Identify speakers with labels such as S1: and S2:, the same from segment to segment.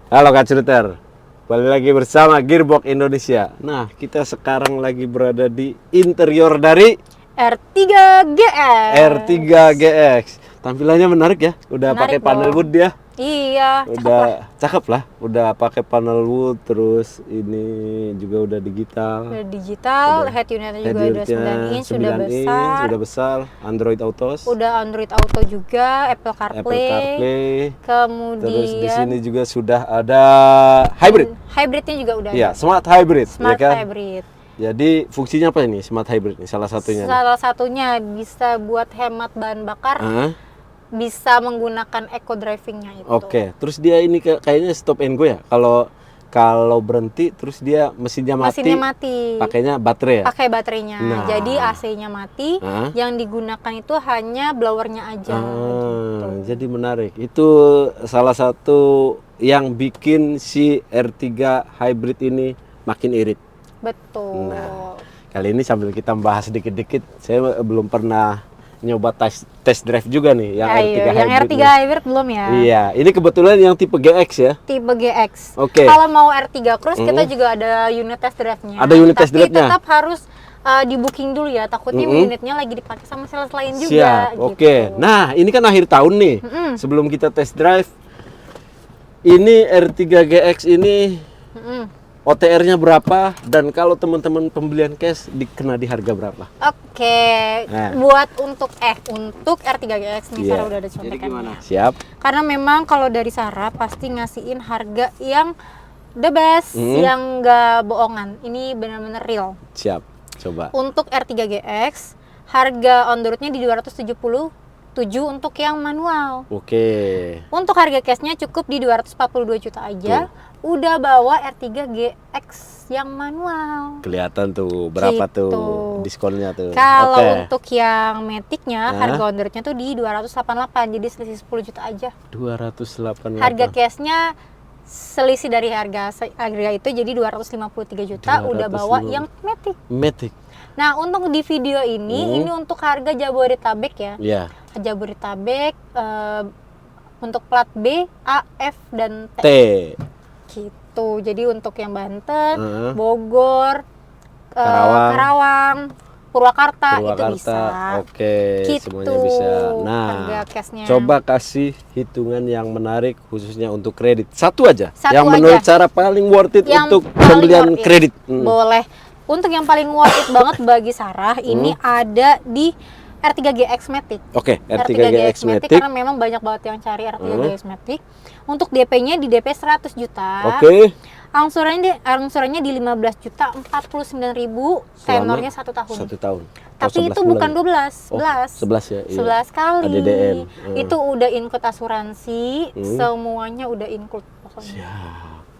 S1: Halo Kak Ceruter, balik lagi bersama Gearbox Indonesia. Nah, kita sekarang lagi berada di interior dari
S2: R3GX.
S1: R3GX. Tampilannya menarik ya, udah pakai
S2: Menarik
S1: panel
S2: dong.
S1: wood ya.
S2: Iya,
S1: Udah cakep lah, udah pakai panel wood, terus ini juga udah digital.
S2: udah digital,
S1: Udah.
S2: head unitnya juga
S1: Head
S2: udah
S1: unitnya
S2: 9 inch, udah
S1: 9
S2: besar.
S1: inch, udah besar, Android Autos,
S2: Udah Android Auto juga, Apple CarPlay.
S1: Apple CarPlay.
S2: Kemudian
S1: Terus di sini juga sudah ada hybrid.
S2: Hybridnya juga udah
S1: Iya,
S2: ada.
S1: smart hybrid,
S2: Smart
S1: ya kan?
S2: hybrid.
S1: Jadi fungsinya apa ini smart hybrid ini? Salah satunya.
S2: Salah satunya bisa buat hemat bahan bakar,
S1: Ah,
S2: bisa menggunakan eco drivingnya itu.
S1: Oke, terus dia ini kayaknya stop and go ya. Kalau berhenti terus dia mesinnya
S2: Mesinnya mati.
S1: pakainya baterai ya.
S2: Pakai baterainya.
S1: Nah.
S2: Jadi AC-nya mati,
S1: Ah.
S2: yang digunakan itu hanya blowernya aja. gitu.
S1: Jadi menarik. Itu salah satu yang bikin si R3 hybrid ini makin irit.
S2: Betul.
S1: Nah, kali ini sambil kita bahas dikit-dikit, saya belum pernah nyoba test drive juga nih yang R3
S2: Ayo, yang
S1: hybrid.
S2: R3
S1: nih.
S2: hybrid belum ya?
S1: Iya, ini kebetulan yang tipe GX ya.
S2: Tipe GX.
S1: Oke.
S2: Kalau mau R3 Cruise kita juga ada unit test drive-nya.
S1: Ada unit test drive-nya?
S2: Tapi tetap harus di booking dulu ya. Takutnya unitnya lagi dipakai sama sales lain juga.
S1: Siap,
S2: gitu.
S1: oke. Nah, ini kan akhir tahun nih. Sebelum kita test drive, ini R3 GX ini
S2: Mm-mm.
S1: OTR-nya berapa? Dan kalau teman-teman pembelian cash dikena di harga berapa?
S2: Oke,
S1: Nah.
S2: buat untuk R3 GX nih
S1: Iya.
S2: Sarah udah ada contekannya.
S1: Siap.
S2: Karena memang kalau dari Sarah pasti ngasihin harga yang the best, yang nggak bohongan. Ini benar-benar real.
S1: Siap. Coba.
S2: Untuk R3 GX, harga on the road-nya di 277 untuk yang manual.
S1: Oke.
S2: Untuk harga cashnya cukup di 242 juta aja. Udah bawa R3 GX yang manual.
S1: Kelihatan tuh berapa
S2: Gitu.
S1: tuh diskonnya tuh.
S2: Kalau
S1: Oke.
S2: untuk yang Matic-nya,
S1: Hah?
S2: harga on the road-nya tuh di 288, jadi selisih 10 juta aja.
S1: 288.
S2: Harga cashnya selisih dari harga itu jadi 253 juta, udah bawa
S1: 250.
S2: yang Matic.
S1: Matic.
S2: Nah, untuk di video ini untuk harga Jabodetabek ya.
S1: Ya.
S2: Jabodetabek untuk plat B, A, F, dan T.
S1: T.
S2: Gitu. Jadi untuk yang Banten,
S1: Heeh.
S2: Bogor,
S1: Karawang.
S2: Karawang, Purwakarta, itu
S1: Purwakarta.
S2: bisa.
S1: Oke,
S2: Gitu.
S1: semuanya bisa. Nah,
S2: Harga cashnya.
S1: coba kasih hitungan yang menarik khususnya untuk kredit. Satu aja.
S2: Satu
S1: yang
S2: aja.
S1: menurut cara paling worth it
S2: Yang
S1: untuk
S2: paling
S1: pembelian
S2: worth it.
S1: kredit.
S2: Boleh. Untuk yang paling worth it banget bagi Sarah, ini ada di R3 GX Matic.
S1: Oke, R3
S2: R3
S1: GX Matic.
S2: karena memang banyak banget yang cari R3 GX Matic. Untuk DP-nya di DP 100 juta.
S1: Oke.
S2: Angsurannya di 15 juta 49 ribu, tenornya 1 tahun.
S1: 1 tahun.
S2: Tapi itu bukan 12, 11.
S1: 11 ya. Iya.
S2: 11 kali.
S1: ADDM.
S2: Itu udah include asuransi, semuanya udah include pokoknya.
S1: Ya,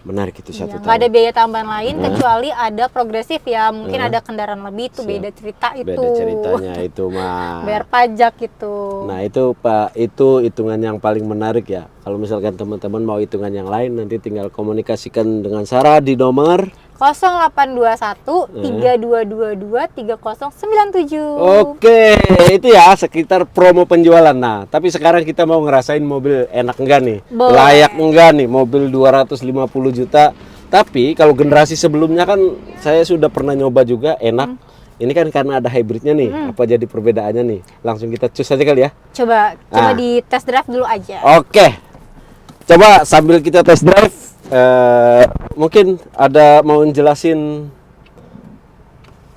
S1: menarik itu 1
S2: Iya,
S1: tahun.
S2: nggak ada biaya tambahan lain kecuali ada progresif ya, mungkin ada kendaraan lebih itu beda cerita itu.
S1: Beda ceritanya itu mah.
S2: Bayar pajak itu.
S1: Nah itu Pak, itu hitungan yang paling menarik ya. Kalau misalkan teman-teman mau hitungan yang lain, nanti tinggal komunikasikan dengan Sarah di nomor.
S2: 0821 3222 3097.
S1: Oke, itu ya sekitar promo penjualan. Nah, tapi sekarang kita mau ngerasain mobil enak enggak nih?
S2: Boleh.
S1: Layak enggak nih mobil 250 juta. Tapi kalau generasi sebelumnya kan saya sudah pernah nyoba juga enak. Ini kan karena ada hybridnya nih. Apa jadi perbedaannya nih? Langsung kita cus aja kali ya.
S2: Coba di test drive dulu aja.
S1: Oke. Coba sambil kita test drive, mungkin ada mau jelasin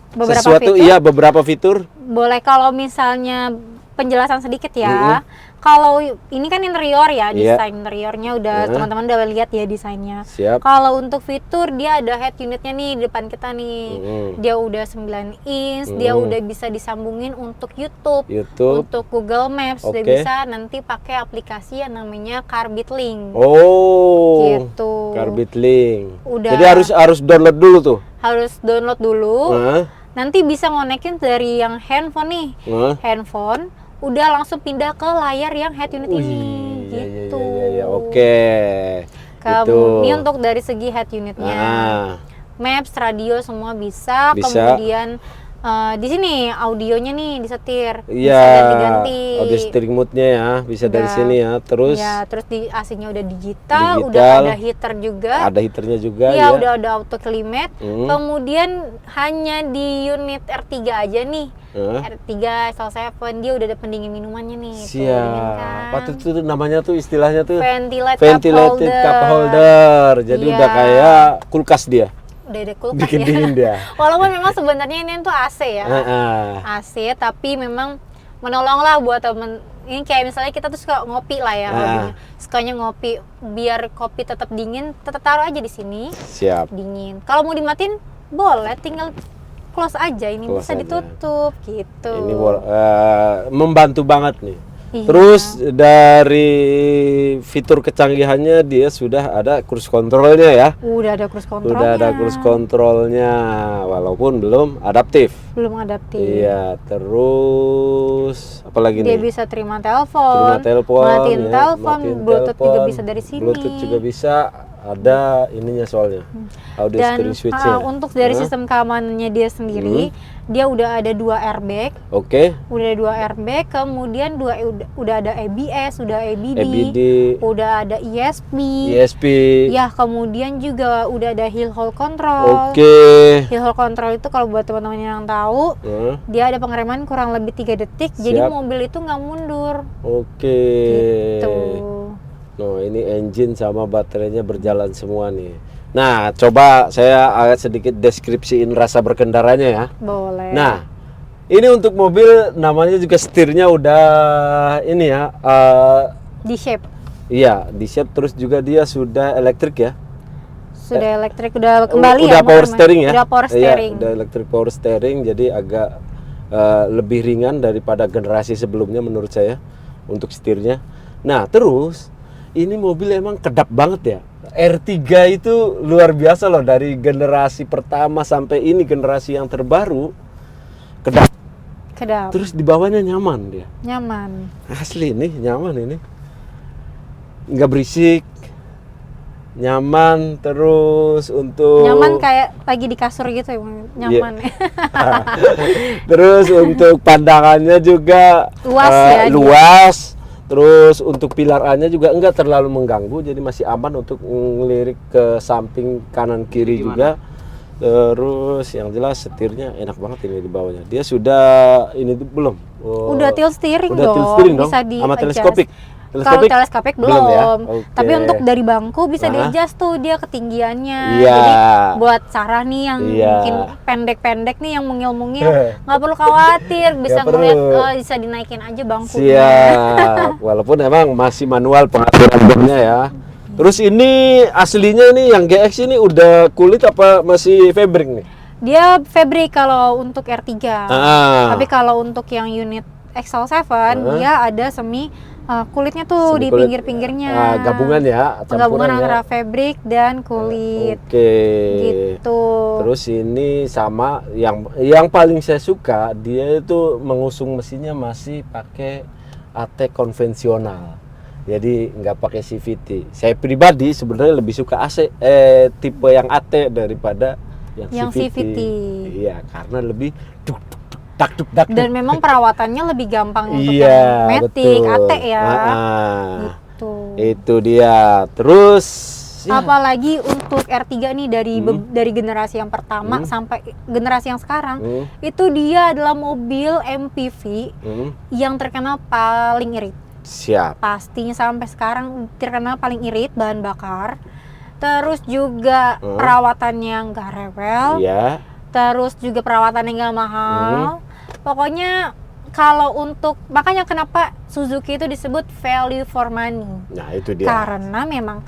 S2: Beberapa
S1: sesuatu,
S2: fitur.
S1: iya beberapa fitur.
S2: Boleh kalau misalnya penjelasan sedikit ya. Kalau ini kan interior ya,
S1: Iya.
S2: desain interiornya udah teman-teman udah lihat ya desainnya.
S1: Siap.
S2: Kalau untuk fitur dia ada head unitnya nih di depan kita nih. Dia udah 9 inch, dia udah bisa disambungin untuk YouTube, untuk Google Maps, udah
S1: Oke.
S2: bisa nanti pakai aplikasi yang namanya Carbit Link.
S1: Oh,
S2: Gitu.
S1: Carbit Link.
S2: Udah.
S1: Jadi harus download dulu tuh.
S2: Harus download dulu.
S1: Hah?
S2: Nanti bisa ngonekin dari yang handphone nih.
S1: Hah?
S2: Handphone udah langsung pindah ke layar yang head unit ini
S1: Iya,
S2: gitu.
S1: iya. Oke.
S2: Kemudian untuk dari segi head unitnya,
S1: Ah,
S2: maps, radio semua bisa.
S1: Bisa.
S2: Kemudian Di sini audionya nih disetir,
S1: Iya,
S2: bisa ganti-ganti.
S1: audio steering mode-nya ya, bisa dari
S2: Udah.
S1: sini ya. Terus
S2: Ya, terus di AC-nya udah digital, udah
S1: Digital.
S2: ada heater juga.
S1: ada heaternya juga
S2: Iya,
S1: ya.
S2: udah ada auto climate. Kemudian hanya di unit R3 aja nih.
S1: Hah?
S2: R3 XL7 dia udah ada pendingin minumannya nih. Tuh, dingin
S1: Siap.
S2: kan?
S1: Apa tuh namanya tuh istilahnya tuh?
S2: Ventilated
S1: Cup holder. Jadi
S2: Iya.
S1: udah kayak kulkas dia.
S2: Udah ada kulkas
S1: Bikin
S2: ya.
S1: dingin dia.
S2: Walaupun memang sebenarnya ini tuh AC ya.
S1: Heeh.
S2: AC, tapi memang menolong lah buat temen. Ini kayak misalnya kita tuh suka ngopi lah ya, hobinya. Sukanya ngopi, biar kopi tetap dingin, tetap taruh aja di sini,
S1: Siap.
S2: dingin. Kalau mau dimatiin, boleh, tinggal close aja, ini
S1: Close
S2: bisa
S1: aja.
S2: ditutup gitu.
S1: Ini membantu banget nih.
S2: Iya.
S1: Terus dari fitur kecanggihannya dia sudah ada cruise controlnya ya.
S2: Udah ada cruise controlnya.
S1: Udah ada cruise controlnya, walaupun belum adaptif.
S2: Belum adaptif.
S1: Iya, terus apalagi
S2: Dia
S1: nih?
S2: bisa terima telepon,
S1: Terima telepon,
S2: matiin
S1: ya,
S2: telepon,
S1: matiin
S2: Bluetooth juga
S1: telepon,
S2: bisa dari sini.
S1: Bluetooth juga bisa, ada ininya soalnya. Audio
S2: Dan
S1: steering switch-nya.
S2: untuk dari
S1: Hah?
S2: sistem keamanannya dia sendiri, dia udah ada 2 airbag,
S1: Oke,
S2: udah ada 2 airbag, kemudian udah ada ABS, udah ABD,
S1: EBD,
S2: udah ada ESP.
S1: ESP.
S2: Ya, kemudian juga udah ada hill hold control.
S1: Oke.
S2: Hill hold control itu kalau buat teman-teman yang tahu,
S1: Hah?
S2: dia ada pengereman kurang lebih 3 detik, jadi
S1: Siap.
S2: mobil itu nggak mundur.
S1: Oke.
S2: Gitu.
S1: Nah, ini engine sama baterainya berjalan semua nih. Nah, coba saya agak sedikit deskripsiin rasa berkendaranya ya.
S2: Boleh.
S1: Nah, ini untuk mobil namanya juga setirnya udah ini ya.
S2: Di shape.
S1: Iya, di shape, terus juga dia sudah elektrik ya.
S2: Sudah elektrik, udah kembali
S1: udah
S2: ya.
S1: power
S2: Muhammad?
S1: steering ya.
S2: Udah power
S1: Iya,
S2: steering.
S1: udah electric power steering, jadi agak lebih ringan daripada generasi sebelumnya menurut saya untuk setirnya. Nah, terus ini mobil emang kedap banget ya. R3 itu luar biasa loh, dari generasi pertama sampai ini generasi yang terbaru kedap.
S2: Kedap.
S1: Terus di bawahnya nyaman dia.
S2: Nyaman.
S1: Asli ini nyaman ini. Nggak berisik. Nyaman, terus untuk
S2: Nyaman kayak lagi di kasur gitu ya, nyaman.
S1: Terus untuk pandangannya juga
S2: Luas ya,
S1: luas. Terus untuk pilar A-nya juga enggak terlalu mengganggu, jadi masih aman untuk ngelirik ke samping kanan kiri juga. Terus yang jelas setirnya enak banget ini di bawahnya. Dia sudah ini tuh belum?
S2: Udah tilt steering
S1: udah
S2: dong.
S1: tilt steering dong.
S2: Bisa di
S1: Sama
S2: adjust.
S1: teleskopik.
S2: Kalau teleskopik belum.
S1: ya? Oke.
S2: Tapi untuk dari bangku bisa
S1: Nah.
S2: di-adjust tuh dia ketinggiannya.
S1: Iya.
S2: Jadi buat Sarah nih yang
S1: Iya.
S2: mungkin pendek-pendek nih yang mungil-mungil, nggak perlu khawatir, bisa
S1: Nggak
S2: ngeliat
S1: perlu.
S2: bisa dinaikin aja bangkunya.
S1: Siap. Walaupun emang masih manual pengaturan bomnya ya. Terus ini aslinya nih yang GX ini udah kulit apa masih fabric nih?
S2: Dia fabric kalau untuk R3. Tapi
S1: Ah.
S2: kalau untuk yang unit XL7 dia ada semi kulitnya tuh
S1: Semi
S2: di
S1: kulit.
S2: pinggir-pinggirnya.
S1: Gabungan ya,
S2: Penggabungan
S1: campuran ya.
S2: antara fabric dan kulit.
S1: Oke.
S2: Gitu.
S1: Terus ini sama yang paling saya suka, dia itu mengusung mesinnya masih pakai AT konvensional. Jadi nggak pakai CVT. Saya pribadi sebenarnya lebih suka tipe yang AT daripada yang CVT. Iya, karena lebih duk duk duk dak duk dak.
S2: Dan memang perawatannya lebih gampang untuk
S1: Iya,
S2: yang Matic,
S1: betul.
S2: AT ya. Gitu.
S1: Itu dia. Terus ya,
S2: Apalagi untuk R3 nih dari generasi yang pertama sampai generasi yang sekarang, itu dia adalah mobil MPV yang terkenal paling irit.
S1: siap.
S2: Pastinya sampai sekarang terkenal paling irit bahan bakar. Terus juga perawatannya nggak rewel.
S1: Iya.
S2: Terus juga perawatannya nggak mahal. Pokoknya kalau untuk, makanya kenapa Suzuki itu disebut value for money.
S1: Nah, itu dia.
S2: Karena memang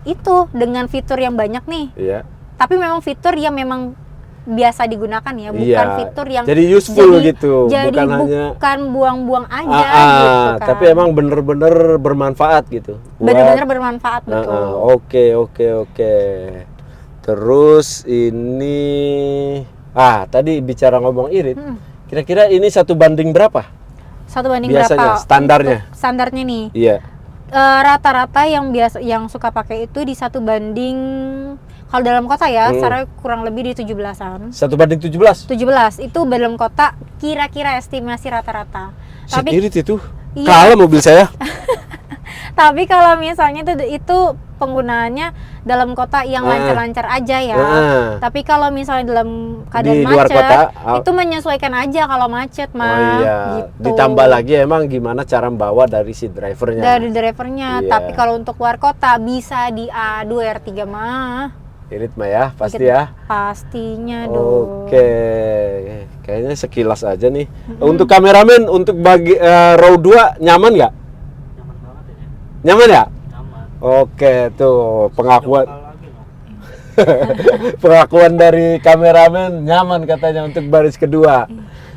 S2: itu dengan fitur yang banyak nih.
S1: Iya.
S2: Tapi memang fitur yang memang biasa digunakan ya, bukan
S1: Iya.
S2: fitur yang
S1: jadi useful gitu,
S2: jadi
S1: bukan hanya
S2: bukan buang-buang aja gitu kan.
S1: tapi emang bener-bener bermanfaat gitu.
S2: Bener-bener bermanfaat, betul.
S1: Oke. Terus ini tadi bicara ngomong irit. Kira-kira ini 1 banding berapa?
S2: 1 banding
S1: Biasanya,
S2: berapa?
S1: standarnya?
S2: Untuk standarnya nih.
S1: Iya.
S2: Rata-rata yang suka pakai itu di 1 banding, Kalau dalam kota ya, secara kurang lebih di 17-an.
S1: 1:17?
S2: 17 itu dalam kota kira-kira estimasi rata-rata. Tapi
S1: Seirit itu.
S2: Iya.
S1: Kalah mobil saya.
S2: tapi kalau misalnya itu penggunaannya dalam kota yang lancar-lancar aja ya. Tapi kalau misalnya dalam keadaan
S1: Di luar
S2: macet,
S1: kota,
S2: itu menyesuaikan aja kalau macet mah.
S1: Oh iya.
S2: Gitu.
S1: Ditambah lagi emang gimana cara membawa dari si drivernya.
S2: Dari drivernya.
S1: Iya.
S2: Tapi kalau untuk luar kota bisa diadu R3 mah.
S1: Irit mah ya, pasti
S2: Irit.
S1: ya.
S2: Pastinya dong.
S1: Oke, kayaknya sekilas aja nih. Untuk kameramen, untuk bagi row 2 nyaman nggak?
S3: Nyaman banget ya.
S1: Nyaman ya?
S3: Nyaman.
S1: Oke, tuh pengakuan
S3: Lokal lagi loh.
S1: pengakuan dari kameramen nyaman katanya untuk baris kedua.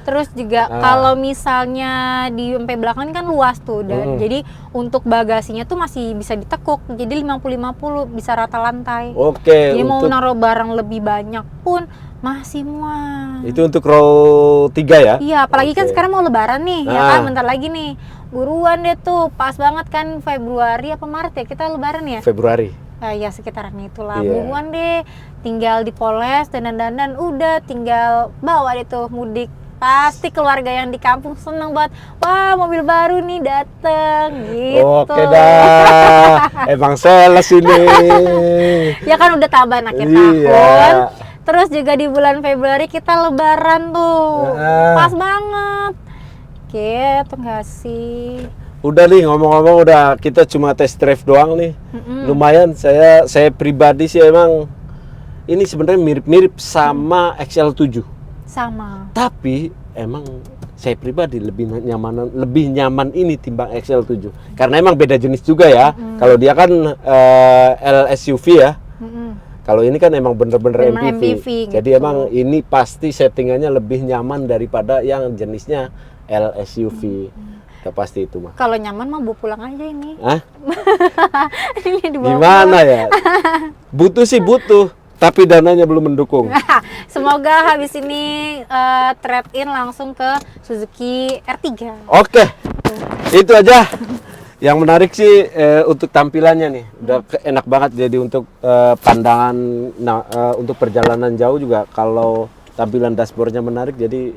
S2: Terus juga kalau misalnya di sampai belakang kan luas tuh, dan jadi untuk bagasinya tuh masih bisa ditekuk, jadi 50-50 bisa rata lantai.
S1: Oke,
S2: Jadi mau
S1: untuk
S2: naruh barang lebih banyak pun masih muat.
S1: itu untuk row 3 ya?
S2: Iya, apalagi kan
S1: Oke.
S2: sekarang mau lebaran nih, ya kan, bentar lagi nih. Buruan deh tuh, pas banget kan Februari apa Maret ya kita lebaran ya?
S1: Februari.
S2: Ya sekitaran itulah.
S1: Iya.
S2: Buruan deh, tinggal dipoles, dandan-dandan, udah tinggal bawa deh tuh mudik. Pasti keluarga yang di kampung seneng banget. Wah, mobil baru nih dateng gitu.
S1: Oke dah. Emang sales ini.
S2: Ya kan udah tambahan akhir
S1: Iya.
S2: tahun. Terus juga di bulan Februari kita lebaran tuh. Pas banget. Gitu nggak sih?
S1: Udah nih ngomong-ngomong, udah kita cuma test drive doang nih. Lumayan, saya pribadi sih emang ini sebenarnya mirip-mirip sama XL7.
S2: Sama.
S1: Tapi emang saya pribadi lebih nyaman ini timbang XL7. Karena emang beda jenis juga ya. Kalau dia kan LSUV ya. Kalau ini kan emang bener-bener
S2: Bener-bener
S1: MPV.
S2: MPV
S1: Jadi
S2: gitu.
S1: emang ini pasti settingannya lebih nyaman daripada yang jenisnya LSUV. Ya pasti itu mah.
S2: Kalau nyaman mah bawa pulang aja ini.
S1: Hah?
S2: Ini dibawa
S1: Gimana ya? Butuh sih butuh, tapi dananya belum mendukung.
S2: Semoga habis ini trade in langsung ke Suzuki R3.
S1: Oke, itu aja. Yang menarik sih untuk tampilannya nih, udah enak banget. Jadi untuk pandangan, untuk perjalanan jauh juga kalau tampilan dashboardnya menarik, jadi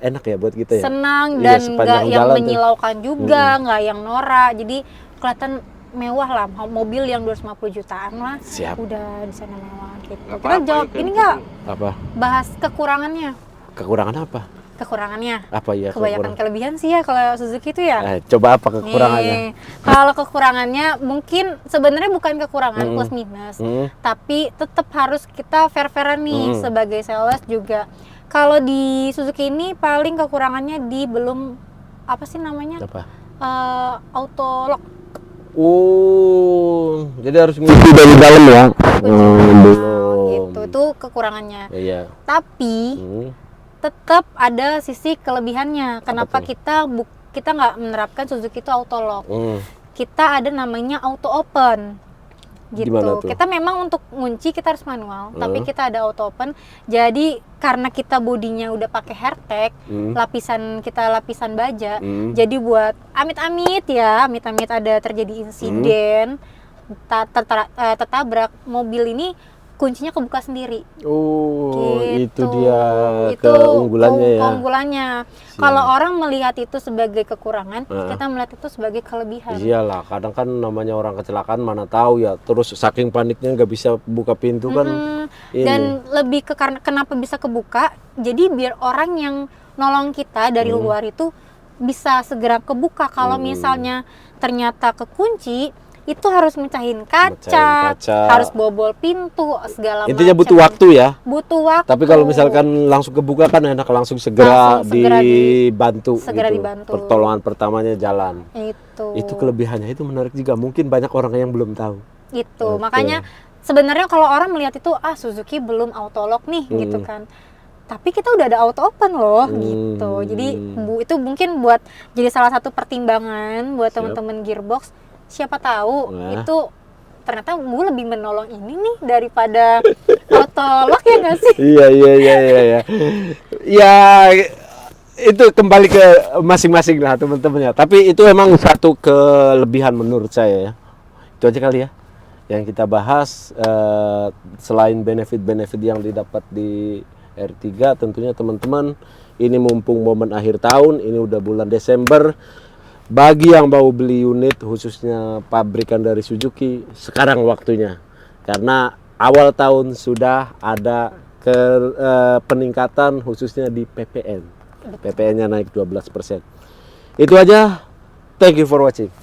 S1: enak ya buat kita ya.
S2: Senang
S1: Iya,
S2: dan
S1: sepanjang
S2: nggak yang
S1: jalan tuh.
S2: menyilaukan juga, nggak yang norak. Jadi kelihatan mewah lah, mobil yang 250 jutaan lah.
S1: Siap.
S2: Udah di sana mewah gitu.
S3: Nggak
S2: Kita
S3: apa-apa
S2: jawab
S3: itu
S2: ini nggak
S1: Apa?
S2: bahas kekurangannya.
S1: Kekurangan apa?
S2: Kekurangannya.
S1: Apa ya?
S2: Kebanyakan kelebihan sih ya kalau Suzuki itu ya.
S1: Coba apa kekurangannya?
S2: Nih, kalau kekurangannya mungkin sebenarnya bukan kekurangan plus minus, tapi tetap harus kita fair-fairan nih sebagai sales juga. Kalau di Suzuki ini paling kekurangannya di belum apa sih namanya?
S1: Apa?
S2: Auto lock.
S1: Oh, jadi harus ngunci dari dalam ya?
S2: Gitu, itu kekurangannya.
S1: Iya.
S2: Tapi tetap ada sisi kelebihannya. Kenapa
S1: tuh?
S2: kita nggak menerapkan Suzuki itu auto lock? Kita ada namanya auto open. Gitu.
S1: Gimana tuh?
S2: Kita memang untuk ngunci kita harus manual, tapi kita ada auto open. Jadi karena kita bodinya udah pakai AirTag, lapisan baja. Jadi buat amit-amit ada terjadi insiden, tertabrak, mobil ini kuncinya kebuka sendiri.
S1: Oh,
S2: Gitu.
S1: itu dia
S2: Itu
S1: keunggulannya ya.
S2: Keunggulannya. Kalau orang melihat itu sebagai kekurangan, kita melihat itu sebagai kelebihan.
S1: Iyalah, kadang kan namanya orang kecelakaan mana tahu ya. Terus saking paniknya nggak bisa buka pintu kan. Ini.
S2: Dan lebih ke karena kenapa bisa kebuka? Jadi biar orang yang nolong kita dari luar itu bisa segera kebuka. Kalau misalnya ternyata kekunci, itu harus mecahin kaca, harus bobol pintu, segala macam.
S1: Intinya butuh waktu ya.
S2: Butuh waktu.
S1: Tapi kalau misalkan langsung kebuka kan enak, langsung segera dibantu.
S2: Segera
S1: gitu.
S2: dibantu.
S1: Pertolongan pertamanya jalan.
S2: Itu
S1: Kelebihannya, itu menarik juga. Mungkin banyak orang yang belum tahu.
S2: Itu
S1: Oke.
S2: makanya sebenarnya kalau orang melihat itu Suzuki belum auto lock nih gitu kan. Tapi kita udah ada auto open loh gitu. Jadi itu mungkin buat jadi salah satu pertimbangan buat teman-teman gearbox. Siapa tahu itu ternyata gue lebih menolong ini nih daripada auto lock ya nggak sih?
S1: Iya. Ya itu kembali ke masing-masing lah teman-temannya. Tapi itu emang satu kelebihan menurut saya ya. Itu aja kali ya. yang kita bahas. Selain benefit-benefit yang didapat di R3, tentunya teman-teman, ini mumpung momen akhir tahun, ini udah bulan Desember, bagi yang mau beli unit khususnya pabrikan dari Suzuki, sekarang waktunya. Karena awal tahun sudah ada peningkatan khususnya di PPN. PPN-nya naik 12%. Itu aja. Thank you for watching.